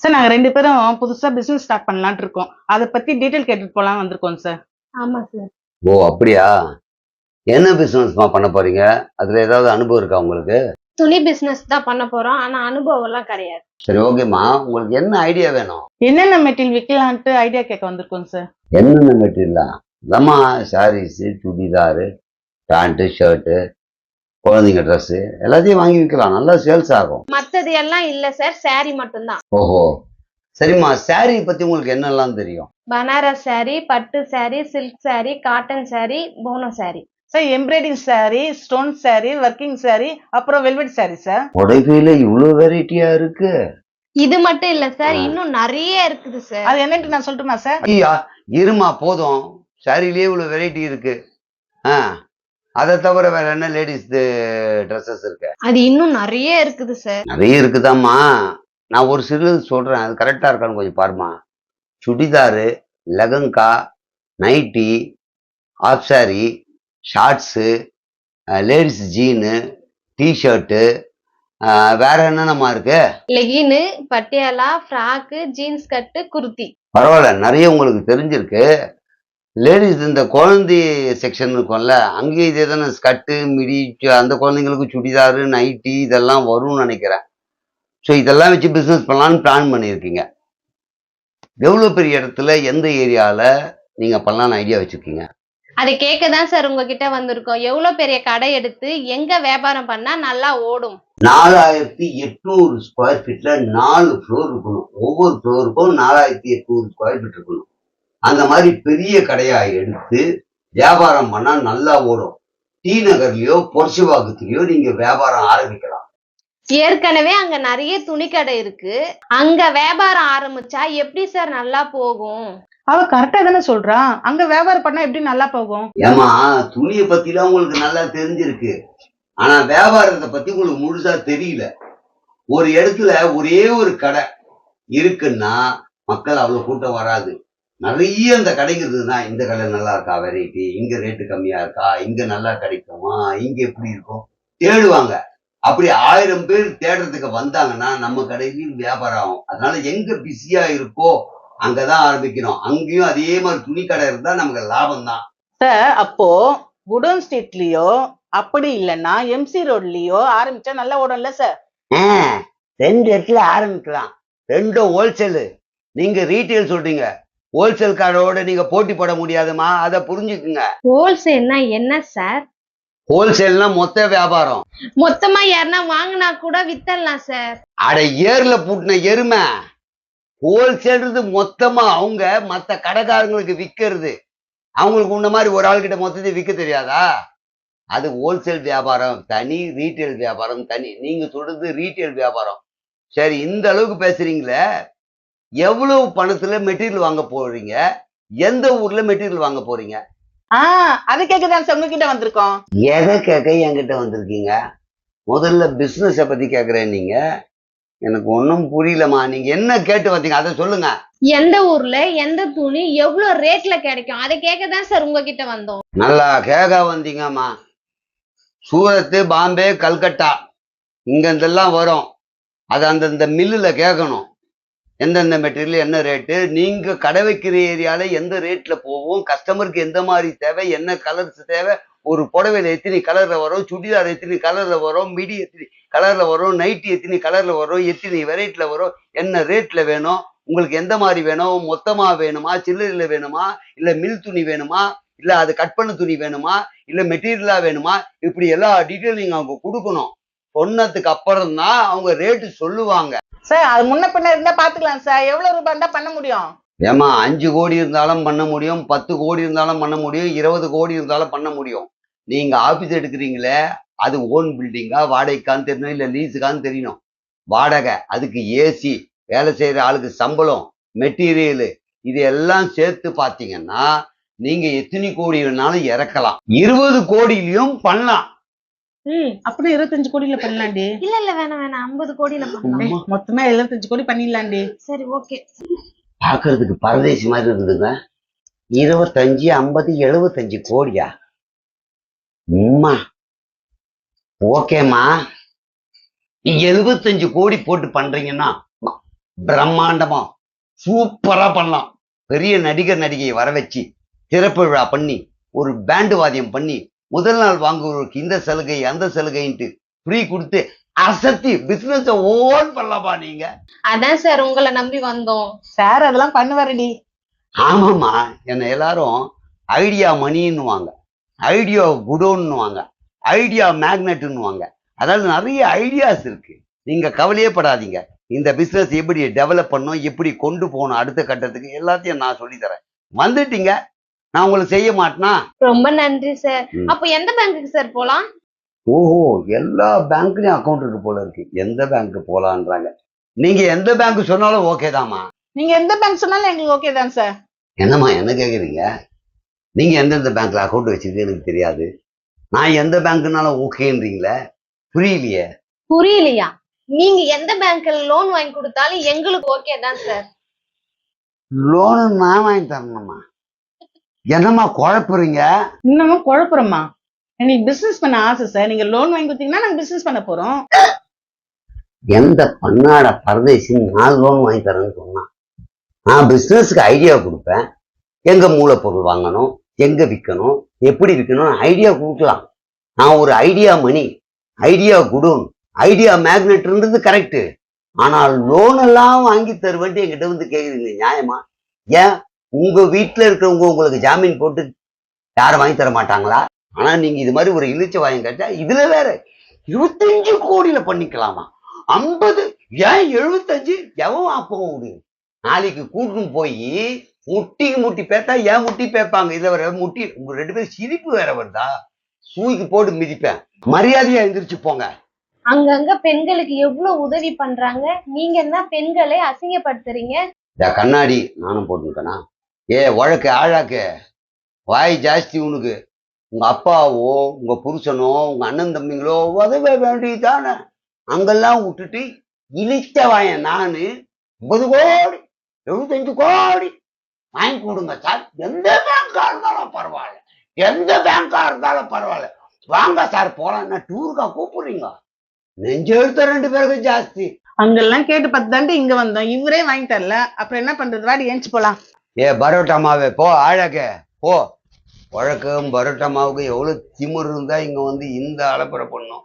Sir நாங்க 2 பேரும் புதுசா பிசினஸ் ஸ்டார்ட் பண்ணலாம்னு இருக்கோம். அத பத்தி டீடைல் கேட்டுட்டு போலாம்னு வந்திருக்கோம் சார். ஆமா சார். ஓ! அப்படியா? என்ன பிசினஸ்மா பண்ண போறீங்க? அதுல ஏதாவது அனுபவம் இருக்கா உங்களுக்கு? துணி பிசினஸ் தான் பண்ண போறோம். ஆனா அனுபவம் எல்லாம் கிடையாது. சரி, ஓகேம்மா. உங்களுக்கு என்ன ஐடியா வேணும்? என்னென்ன மெட்டீரியல் விக்கலான்ட்டு ஐடியா கேட்க வந்திருக்கோம் சார். என்னென்ன மெட்டீரியலா? அதாம்மா சாரீஸு, சுடிதாரு, பேண்ட்டு, ஷர்ட்டு, குழந்தைங்க ட்ரெஸ்ஸு எல்லாத்தையும் வாங்கி விக்கலாம். நல்லா சேல்ஸ் ஆகும். மத்தது எல்லாம் இல்ல சார். saree மட்டும்தான். ஓஹோ! சரிம்மா, சாரீ பத்தி உங்களுக்கு என்னெல்லாம் தெரியும்? பனாரஸ் saree, பட்டு saree, silk saree, cotton saree, போனோ saree. Sir embroidering saree, stone saree, working saree, அப்புறம் வெல்வெட் saree சார். புடவையில இவ்ளோ வெரைட்டியா இருக்கு. இது மட்டும் இல்ல சார். இன்னும் நிறைய இருக்குது சார். அது என்னன்னு நான் சொல்லட்டுமா சார்? ஐயா, இருமா போதும். சாரிலேயே இவ்வளோ வெரைட்டி இருக்கு. ஆ, அதை தவிர வேற என்ன லேடிஸ் ட்ரெஸ்ஸஸ் இருக்கு? அது இன்னும் நிறைய இருக்குது சார். நிறைய இருக்குதாம்மா. நான் ஒரு சிலது சொல்றேன், அது கரெக்டா இருக்கான்னு கொஞ்சம் பாருமா. Churidar, lehenga, nightie, half sari, shorts, ladies jean, T shirt, வேற என்னென்னமா இருக்கு? லெகின், பட்டியாலா, ஃப்ராக்கு, ஜீன்ஸ் கட்டு, குர்த்தி. பரவாயில்ல, நிறைய உங்களுக்கு தெரிஞ்சிருக்கு. லேடிஸ் இந்த குழந்தை செக்ஷன் இருக்கும்ல, அங்கேயும் இதே தானே ஸ்கர்ட்டு, மிடி, அந்த குழந்தைங்களுக்கு சுடிதாரு, நைட்டி இதெல்லாம் வரும்னு நினைக்கிறேன். ஸோ இதெல்லாம் வச்சு பிஸ்னஸ் பண்ணலான்னு பிளான் பண்ணியிருக்கீங்க. எவ்வளோ பெரிய இடத்துல, எந்த ஏரியாவில் நீங்கள் பண்ணலான்னு ஐடியா வச்சுருக்கீங்க? அதை கேட்க தான் சார் உங்ககிட்ட வந்திருக்கோம். எவ்வளவு பெரிய கடை எடுத்து எங்க வியாபாரம் பண்ணா நல்லா ஓடும்? 4800 ஸ்கொயர் ஃபீட்ல 4 ஃப்ளோர் இருக்கணும். ஒவ்வொரு ஃப்ளோருக்கும் 4800 ஸ்கொயர் ஃபீட் இருக்கணும். அந்த மாதிரி பெரிய கடையா எடுத்து வியாபாரம் பண்ணா நல்லா ஓடும். டி நகர்லயோ பொர்சுவாக்கத்திலயோ நீங்க வியாபாரம் ஆரம்பிக்கலாம். ஏற்கனவே அங்க நிறைய துணி கடை இருக்கு. அங்க வியாபாரம் ஆரம்பிச்சா எப்படி சார் நல்லா போகும்? அவ கரெக்டா தானே சொல்றா. அங்க வியாபாரம் பண்ணா எப்படி நல்லா போகும்? ஏமா, துணியை பத்திலாம் உங்களுக்கு நல்லா தெரிஞ்சிருக்கு. ஆனா வியாபாரத்தை பத்தி உங்களுக்கு முழுசா தெரியல. ஒரு இடத்துல ஒரே ஒரு கடை இருக்குன்னா மக்கள் அவ்வளவு கூட்டம் வராது. நிறைய இந்த கடைங்க இருக்குதுன்னா, இந்த கடை நல்லா இருக்கா, வெரைட்டி, இங்க ரேட்டு கம்மியா இருக்கா, இங்க நல்லா கிடைக்குமா, இங்க எப்படி இருக்கும் தேடுவாங்க. அப்படி 1000 பேர் தேடுறதுக்கு வந்தாங்கன்னா நம்ம கடையிலையும் வியாபாரம் ஆகும். அதனால எங்க பிஸியா இருக்கோ அங்கதான் ஆரம்பிக்கணும். அங்கேயும் அதே மாதிரி துணி கடை இருந்தா நமக்கு லாபம் தான் சார். அப்போ குடோன் ஸ்ட்ரீட்லயோ அப்படி இல்லைன்னா எம்சி ரோட்லயோ ஆரம்பிச்சா நல்லா ஓடும்ல சார்? 2 இடத்துல ஆரம்பிக்கலாம். 2 ஹோல்சேலு. நீங்க ரீட்டைல் சொல்றீங்க, ஹோல்சேல் கடையோட நீங்க போட்டி போட முடியாதுமா, அதை புரிஞ்சுக்குங்க. ஹோல்சேல்னா என்ன சார்? ஹோல்சேல்னா மொத்த வியாபாரம். மொத்தமா யாருன்னா வாங்கினா கூட வித்தரலாம் சார். அட ஏர்ல பூட்டின எருமை. ஹோல்சேல்றது மொத்தமா அவங்க மத்த கடைக்காரங்களுக்கு விற்கிறது. அவங்களுக்கு உன்ன மாதிரி ஒரு ஆள்கிட்ட மொத்தத்தை விற்க தெரியாதா? அது ஹோல்சேல் வியாபாரம் தனி, ரீட்டைல் வியாபாரம் தனி. நீங்க சொல்றது ரீட்டைல் வியாபாரம். சரி, இந்த அளவுக்கு பேசுறீங்களே, எவ்வளவு பணத்துல மெட்டீரியல் வாங்க போறீங்க? எந்த ஊர்ல மெட்டீரியல் வாங்க போறீங்க? அது கேட்கதான் சார் உங்ககிட்ட வந்திருக்கோம். எதை கேட்க என்கிட்ட வந்திருக்கீங்க? முதல்ல பிசினஸ பத்தி கேக்குறேன். நீங்க எனக்கு ஒன்னும் புரியலமா. நீங்க என்ன கேட்டு வந்தீங்க அதை சொல்லுங்க. எந்த ஊர்ல எந்த துணி எவ்வளவு ரேட்ல கிடைக்கும் அதை கேட்க தான் சார் உங்ககிட்ட வந்தோம். நல்லா கேட்க வந்தீங்கம்மா. சூரத்து, பாம்பே, கல்கட்டா இங்க இதெல்லாம் வரும். அது அந்தந்த மில்லுல கேட்கணும். எந்தெந்த மெட்டீரியல் என்ன ரேட்டு, நீங்க கடை வைக்கிற ஏரியால எந்த ரேட்ல போகும், கஸ்டமருக்கு எந்த மாதிரி தேவை, என்ன கலர்ஸ் தேவை, ஒரு புடவையில எத்தனை கலர்ல வரும், சுடிதார் எத்தனை கலர்ல வரும், மிடி எத்தனை கலர்ல வரும், நைட்டி எத்தனை கலர்ல வரும், எத்தனை வெரைட்டில வரும், என்ன ரேட்ல வேணும், உங்களுக்கு எந்த மாதிரி வேணும், மொத்தமா வேணுமா, சில்லறையில வேணுமா, இல்ல மில் துணி வேணுமா, இல்ல அது கட் பண்ண துணி வேணுமா, இல்ல மெட்டீரியலா வேணுமா, இப்படி எல்லா டீட்டெயில் நீங்க அவங்க கொடுக்கணும். சொன்னதுக்கு அப்புறம் தான் அவங்க ரேட்டு சொல்லுவாங்க. சார் அது முன்ன பின்ன இருந்தா பாத்துக்கலாம் சார். எவ்வளவு ரூபாய் இருந்தா பண்ண முடியும்? ஏமா, 5 கோடி இருந்தாலும் பண்ண முடியும், 10 கோடி இருந்தாலும் பண்ண முடியும், 20 கோடி இருந்தாலும் பண்ண முடியும். நீங்க ஆபீஸ் எடுக்கிறீங்களே, அது ஓன் பில்டிங்கா, வாடகைக்கான்னு தெரியணும், இல்ல லீஸுக்கான்னு தெரியணும். வாடகை, அதுக்கு ஏசி, வேலை செய்யற ஆளுக்கு சம்பளம், மெட்டீரியல், இது எல்லாம் சேர்த்து பாத்தீங்கன்னா நீங்க எத்தனை கோடி வேணாலும் இறக்கலாம். 20 கோடியிலையும் பண்ணலாம். அப்படி 25 கோடியில பண்ணலாண்டி. இல்ல இல்ல வேணாம் வேணாம் 50 கோடியில பண்ணலாம். மொத்தமா 75 கோடி பண்ணிடலாண்டி. சரி ஓகே. பாக்குறதுக்கு பரதேசி மாதிரி இருந்ததுங்க. 25, 50, 75 கோடியா? அம்மா ஓகேம்மா, 75 கோடி போட்டு பண்றீங்கன்னா பிரம்மாண்டமா சூப்பரா பண்ணலாம். பெரிய நடிகர் நடிகையை வர வச்சு திறப்பு விழா பண்ணி ஒரு பேண்டு வாத்தியம் பண்ணி முதல் நாள் வாங்குவதற்கு இந்த சலுகை அந்த சலுகைன்ட்டு ஃப்ரீ கொடுத்து அசத்தி பிசினஸ் ஓன் பண்ணலாமா நீங்க? அதான் சார் உங்களை நம்பி வந்தோம். சார் அதெல்லாம் பண்ணுவாருடி. ஆமாமா, என்ன எல்லாரும் ஐடியா மணின்னுவாங்க, ஐடியா குடோன்னுவாங்க, ஐடியா மேக்னெட்னுவாங்க. அதாவது நிறைய ஐடியாஸ் இருக்கு. நீங்க கவலையே படாதீங்க. இந்த பிசினஸ் எப்படி டெவலப் பண்ணும், எப்படி கொண்டு போகணும் அடுத்த கட்டத்துக்கு எல்லாத்தையும் நான் சொல்லி தரேன். வந்துட்டீங்க, நான் உங்களுக்கு செய்ய மாட்டேனா? ரொம்ப நன்றி சார். அப்ப எந்த பேங்க்குக்கு சார் போலாம்? ஓஹோ, எல்லா பேங்க்லயும் அக்கௌண்ட் இருக்கு போல இருக்கு. எந்த பேங்க் போலான்றாங்க. நீங்க எந்த பேங்க் சொன்னாலும் ஓகே தாமா. நீங்க எந்த பேங்க் சொன்னாலும் எங்களுக்கு ஓகே தான் சார். என்னம்மா என்ன கேக்குறீங்க? நீங்க எந்தெந்த பேங்க்ல அக்கௌண்ட் வச்சிருக்கு எனக்கு தெரியாது. நான் எந்த பேங்க்னாலும் ஓகேன்றீங்களே, புரியலையே. புரியலையா? நீங்க எந்த பேங்க்ல லோன் வாங்கி கொடுத்தாலும் எங்களுக்கு ஓகே தான் சார். லோனு நான் வாங்கி தரணுமா? என்னம்மா குழப்புறீங்க? இன்னமும் குழப்பறோமா? எனக்கு பிசினஸ் பண்ண ஆசை சார். நீங்க லோன் வாங்கி கொடுத்தீங்கன்னா நாங்க பிசினஸ் பண்ண போறோம். எந்த பண்ணாட பரதேசி நான் லோன் வாங்கி தரேன்னு சொன்னா? நான் பிசினஸ்க்கு ஐடியா கொடுப்பேன். எங்க மூலப்பொருள் வாங்கணும், எங்க விற்கணும், எப்படி விற்கணும் ஐடியா கொடுக்கலாம். நான் ஒரு ஐடியா மணி, ஐடியா குடோன், ஐடியா மேக்னெட்ன்றது கரெக்டு. ஆனால் லோன் எல்லாம் வாங்கி தருவேன்ட்டு என்கிட்ட வந்து கேக்குறீங்க, நியாயமா? ஏன் உங்க வீட்டுல இருக்கிறவங்க உங்களுக்கு ஜாமீன் போட்டு யாரும் வாங்கி தர மாட்டாங்களா? ஆனா நீங்க இது மாதிரி ஒரு இழிச்ச வாங்கி கேட்டா இதுல வேற 25 கோடியில பண்ணிக்கலாமா? 50 ஏன் 75 எவன் அப்போ முடியும்? நாளைக்கு கூட்டும் போய் முட்டிக்கு முட்டி பேத்தா ஏன் முட்டி பேப்பாங்க. இதை வர முட்டி உங்க 2 பேரும் சிரிப்பு வேற வருதா? சூய்க்கு போட்டு மிதிப்பேன். மரியாதையா எந்திரிச்சு போங்க. அங்கங்க பெண்களுக்கு எவ்வளவு உதவி பண்றாங்க, நீங்க என்ன பெண்களை அசிங்கப்படுத்துறீங்க? கண்ணாடி நானும் போட்டுக்கனா? உழக்கு ஆழாக்கு வாய் ஜாஸ்தி உனக்கு. உங்க அப்பாவோ உங்க புருஷனோ உங்க அண்ணன் தம்பிங்களோ உதவ வேண்டியதானே. அங்கெல்லாம் விட்டுட்டு இழிச்ச வாயன் நானு 50 கோடி 75 கோடி வாங்கி கொடுங்க சார். எந்த பேங்கா இருந்தாலும் பரவாயில்ல, எந்த பேங்கா இருந்தாலும் பரவாயில்ல, வாங்க சார் போலாம். என்ன டூருக்கா கூப்பிடுறீங்க? நெஞ்செழுத்த 2 பேருக்கு ஜாஸ்தி. அங்கெல்லாம் கேட்டு 10 தாண்டி இங்க வந்தோம். இவரே வாங்கி தரல, அப்புறம் என்ன பண்றது? வாடி ஏஞ்சி போலாம். பரோட்டாமாவே போ, ஆழக்க போ. வழக்கம் பரோட்டாமாவுக்கு எவ்வளவு திமிர் இருந்தா இங்க வந்து இந்த அலப்பறை பண்ணும்.